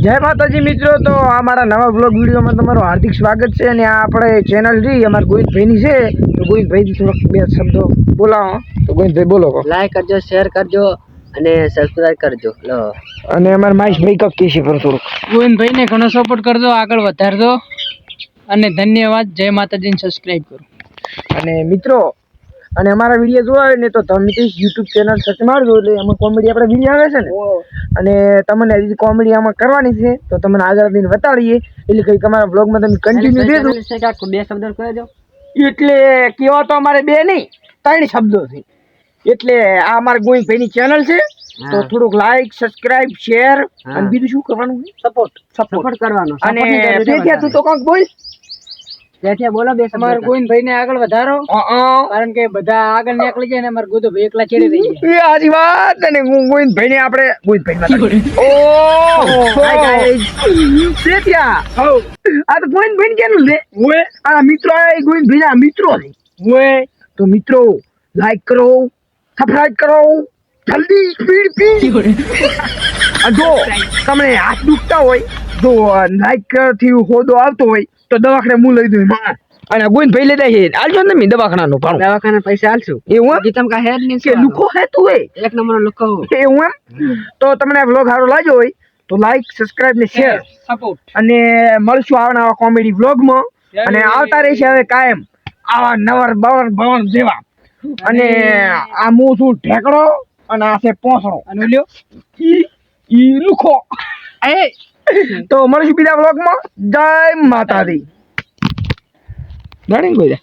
જય માતાજી મિત્રો, તો આ મારા નવા બ્લોગ વિડીયોમાં તમારું હાર્દિક સ્વાગત છે. અને આ આપણે ચેનલ રહી અમારા ગોવિંદભાઈની છે, તો ગોવિંદભાઈ થોડોક બે શબ્દો બોલાવો. તો ગોવિંદભાઈ બોલો. લાઈક કરજો, શેર કરજો અને સબસ્ક્રાઇબ કરજો. લો અને અમારા મહેશભાઈ કક કેસી પર થોડુંક ગોવિંદભાઈને ઘણો સપોર્ટ કરજો, આગળ વધારજો અને ધન્યવાદ. જય માતાજીને સબસ્ક્રાઇબ કરો. અને મિત્રો અને અમારા વિડીયો જોવા હોય ને તો તમે યુટ્યુબ ચેનલ સર્ચ મારજો, એટલે એમાં કોમેડી આપણે વિડીયો આવે છે ને, અને તમને હજી કોમેડી આમાં કરવાની છે તો તમને આગળ દિન બતાડીએ. એટલે કંઈક અમારા બ્લોગમાં તમે કન્ટિન્યુ દેજો. બે શબ્દો કહી દો. એટલે કેવા તો અમારે બે નહીં 3 શબ્દો છે. એટલે આ અમારા ગોવિંદભાઈની ચેનલ છે, તો થોડુંક લાઈક, સબસ્ક્રાઇબ, શેર અને બીજું શું કરવાનું? સપોર્ટ કરવાનો. અને પેઠિયા તું તો કંઈક બોલ. પેઠિયા બોલો બે શબ્દો. અમારા ગોવિંદભાઈને આગળ વધારો, કારણ કે બધા આગળ નીકળી જાય ને અમારા ગોવિંદભાઈ એકલા ચડી રહી જાય. એ આજી વાત. અને ગોવિંદભાઈને આપણે ગોવિંદભાઈ પેઠિયા આ તો ગોવિંદભાઈ કેનું છે? આ મિત્રો આ ગોવિંદભાઈના મિત્રો છે. તો મિત્રો લાઈક કરો, સબસ્ક્રાઇબ કરો જલ્દી, સ્પીડ. જો તમને હાથ દુખતા હોય તો લાઈક થી હોદો આવતો હોય તો દવાખાને હું લઈ દઉં. અને ગોવિંદભાઈ લેતા છે આલજો ને તમે દવાખાનાનું ભાડું. દવાખાના પૈસા આલશું. એવું ગીતમ કા હેડ ની કે લુખો હે તું હોય એક નંબરનો લુખો. એવું એમ? તો તમને આ બ્લોગ સારો લાગ્યો હોય તો લાઈક, સબસ્ક્રાઇબ ને શેર સપોર્ટ. અને મળશું આવનારા કોમેડી બ્લોગમાં. અને આવતા રહેશે હવે કાયમ આવા નવર બવર જેવા. અને આ હું છું ઢેકડો અને આ છે પોસડો અને લ્યો ઈ લુખો. તો મળશું બીજા બ્લોગમાં. જય માતાજી. જાણી કોઈ